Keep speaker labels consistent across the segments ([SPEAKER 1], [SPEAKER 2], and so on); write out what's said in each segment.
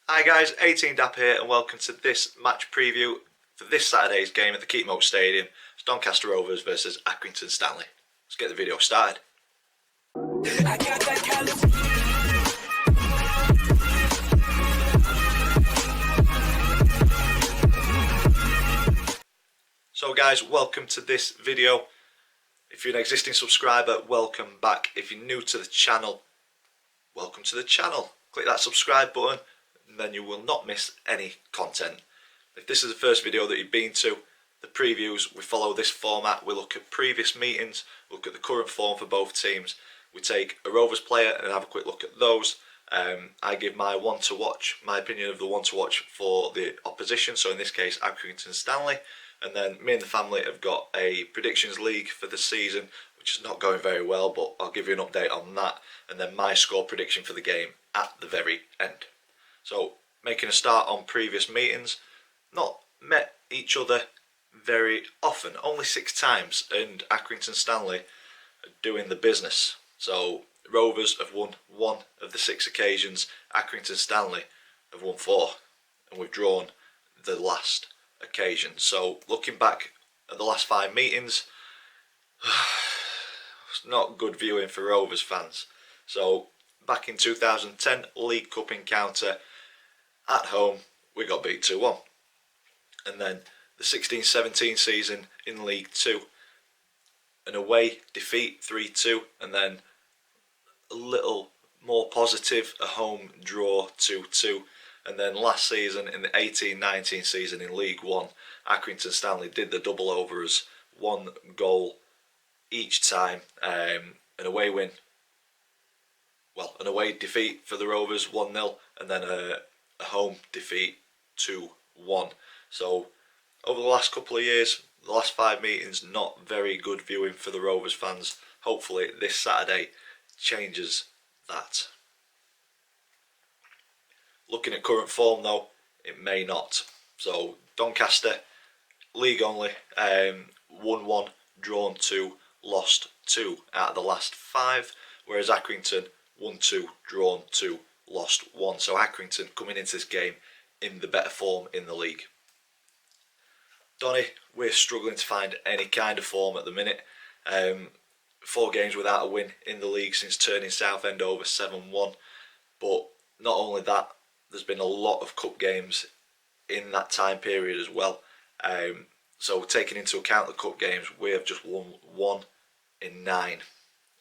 [SPEAKER 1] Hi guys, 18 Dap here and welcome to this match preview for this Saturday's game at the Coppinger Stadium. It's Doncaster Rovers versus Accrington Stanley. Let's get the video started. So guys, welcome to this video. If you're an existing subscriber, welcome back. If you're new to the channel, welcome to the channel. Click that subscribe button and then you will not miss any content. If this is the first video that you've been to, the previews, we follow this format. We look at previous meetings, look at the current form for both teams. We take a Rovers player and have a quick look at those. I give my one to watch, my opinion of the one to watch for the opposition, so in this case Accrington Stanley. And then me and the family have got a predictions league for the season, which is not going very well, but I'll give you an update on that. And then my score prediction for the game at the very end. So, making a start on previous meetings, not met each other very often, only 6 times, and Accrington Stanley are doing the business. So, Rovers have won 1 of the 6 occasions, Accrington Stanley have won 4, and we've drawn the last occasion. So, looking back at the last 5 meetings, it's not good viewing for Rovers fans. So, back in 2010, League Cup encounter, at home, we got beat 2-1. And then the 16-17 season in League 2, an away defeat 3-2, and then a little more positive, a home draw 2-2. And then last season, in the 18-19 season in League 1, Accrington Stanley did the double over us, 1 goal each time, an away win. Well, an away defeat for the Rovers, 1-0, and then a home defeat, 2-1. So, over the last couple of years, the last 5 meetings, not very good viewing for the Rovers fans. Hopefully this Saturday changes that. Looking at current form though, it may not. So, Doncaster, league only, won 1, drawn 2, lost 2 out of the last 5, whereas Accrington won 2, drawn 2, lost 1. So Accrington coming into this game in the better form in the league. Donny, we're struggling to find any kind of form at the minute. 4 games without a win in the league since turning Southend over 7-1. But not only that, there's been a lot of cup games in that time period as well. So taking into account the cup games, we have just won 1 in 9.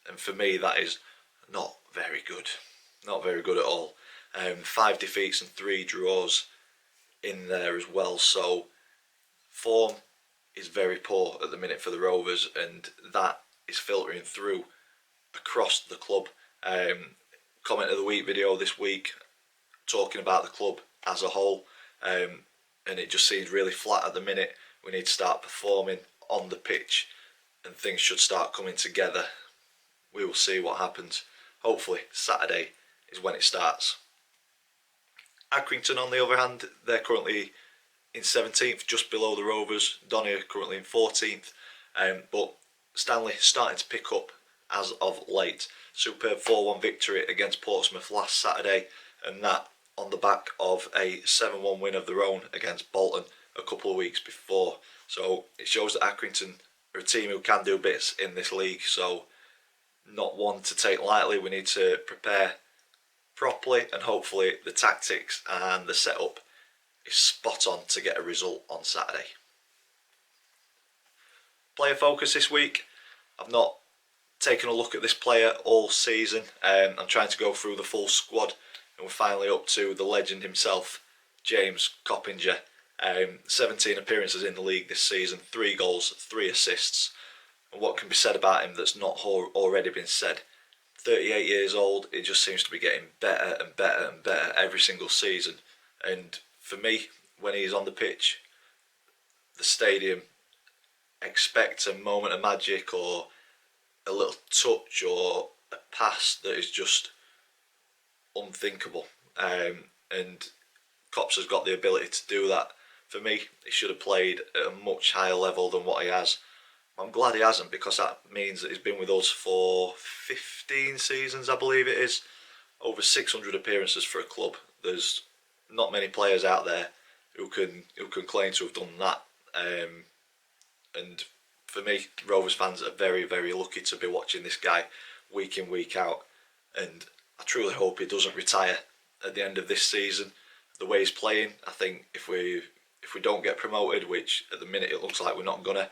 [SPEAKER 1] And for me, that is not very good. Not very good at all. 5 defeats and 3 draws in there as well. So form is very poor at the minute for the Rovers, and that is filtering through across the club. Comment of the week video this week talking about the club as a whole, and it just seems really flat at the minute. We need to start performing on the pitch and things should start coming together. We will see what happens. Hopefully Saturday is when it starts. Accrington, on the other hand, they're currently in 17th, just below the Rovers. Donny are currently in 14th, but Stanley starting to pick up as of late. Superb 4-1 victory against Portsmouth last Saturday, and that on the back of a 7-1 win of their own against Bolton a couple of weeks before. So it shows that Accrington are a team who can do bits in this league, so not one to take lightly. We need to prepare properly, and hopefully the tactics and the setup is spot on to get a result on Saturday. Player focus this week. I've not taken a look at this player all season. I'm trying to go through the full squad, and we're finally up to the legend himself, James Coppinger. 17 appearances in the league this season, 3 goals, 3 assists. And what can be said about him that's not already been said? 38 years old, it just seems to be getting better and better and better every single season. And for me, when he's on the pitch, the stadium expects a moment of magic or a little touch or a pass that is just unthinkable. And Cops has got the ability to do that. For me, he should have played at a much higher level than what he has. I'm glad he hasn't, because that means that he's been with us for 15 seasons, I believe it is. Over 600 appearances for a club. There's not many players out there who can claim to have done that. And for me, Rovers fans are very, very lucky to be watching this guy week in, week out. And I truly hope he doesn't retire at the end of this season. The way he's playing, I think if we don't get promoted, which at the minute it looks like we're not gonna,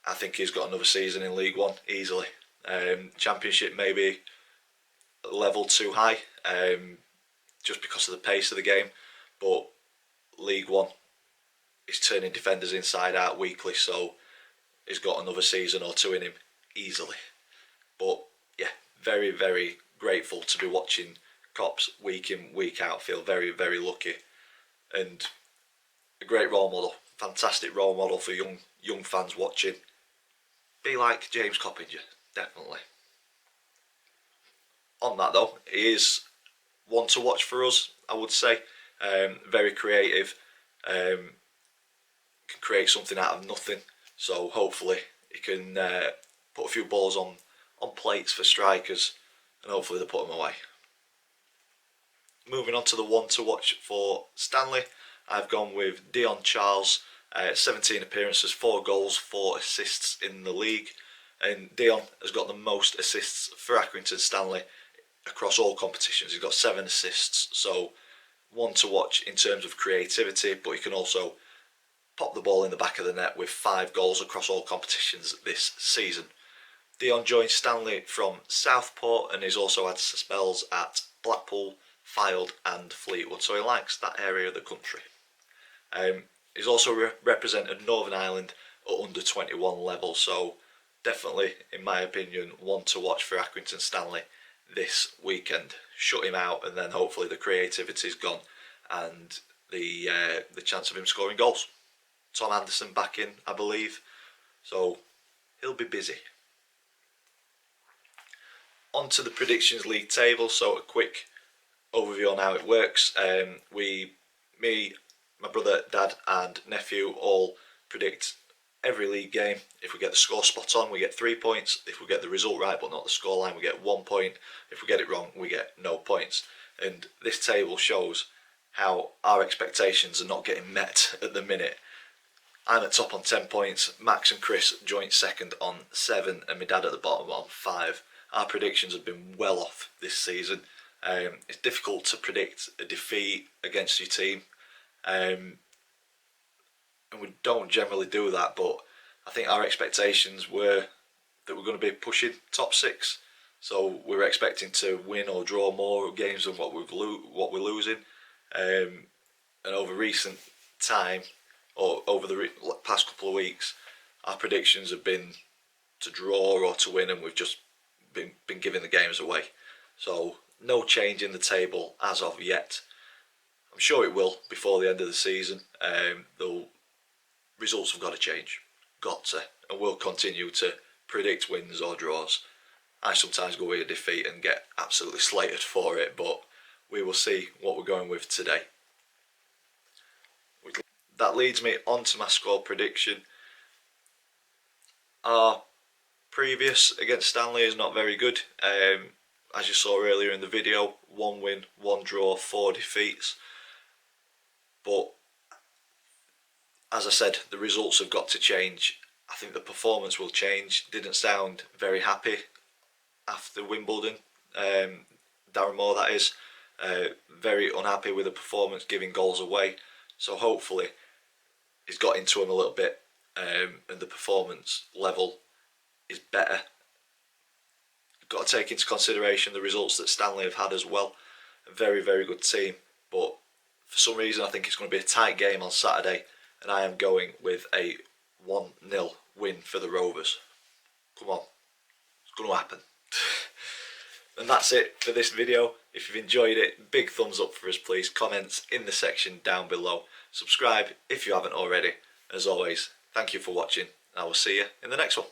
[SPEAKER 1] I think he's got another season in League One easily. Championship maybe a level too high, just because of the pace of the game. But League One is turning defenders inside out weekly, so he's got another season or two in him easily. But yeah, very, very grateful to be watching Cops week in, week out. Feel very, very lucky, and a great role model, fantastic role model for young fans watching. Be like James Coppinger, definitely. On that though, he is one to watch for us, I would say. Very creative, can create something out of nothing. So hopefully he can put a few balls on plates for strikers, and hopefully they put them away. Moving on to the one to watch for Stanley, I've gone with Dion Charles. 17 appearances, 4 goals, 4 assists in the league. And Dion has got the most assists for Accrington Stanley across all competitions. He's got 7 assists, so one to watch in terms of creativity, but he can also pop the ball in the back of the net with 5 goals across all competitions this season. Dion joined Stanley from Southport, and he's also had spells at Blackpool, Fylde and Fleetwood, so he likes that area of the country. He's also represented Northern Ireland at under 21 level, so definitely, in my opinion, one to watch for Accrington Stanley this weekend. Shut him out, and then hopefully the creativity's gone and the chance of him scoring goals. Tom Anderson back in, I believe, so he'll be busy. On to the Predictions League table, so a quick overview on how it works. Me, my brother, dad and nephew all predict every league game. If we get the score spot on, we get 3 points. If we get the result right but not the scoreline, we get 1 point. If we get it wrong, we get no points. And this table shows how our expectations are not getting met at the minute. I'm at top on 10 points, Max and Chris joint second on 7, and my dad at the bottom on 5. Our predictions have been well off this season. It's difficult to predict a defeat against your team, and we don't generally do that, but I think our expectations were that we're going to be pushing top 6, so we were expecting to win or draw more games than what we're losing, and over recent time, or over the past couple of weeks, our predictions have been to draw or to win, and we've just been giving the games away. So no change in the table as of yet. I'm sure it will before the end of the season. The results have got to change, and we'll continue to predict wins or draws. I sometimes go with a defeat and get absolutely slated for it, but we will see what we're going with today. That leads me on to my score prediction. Our previous against Stanley is not very good. As you saw earlier in the video, 1 win, 1 draw, 4 defeats. But as I said, the results have got to change. I think the performance will change. Didn't sound very happy after Wimbledon. Darren Moore, that is. Very unhappy with the performance, giving goals away. So hopefully he's got into him a little bit, and the performance level is better. Got to take into consideration the results that Stanley have had as well. A very, very good team, but for some reason I think it's going to be a tight game on Saturday, and I am going with a 1-0 win for the Rovers. Come on, it's going to happen. And that's it for this video. If you've enjoyed it, big thumbs up for us please. Comments in the section down below. Subscribe if you haven't already. As always, thank you for watching. I will see you in the next one.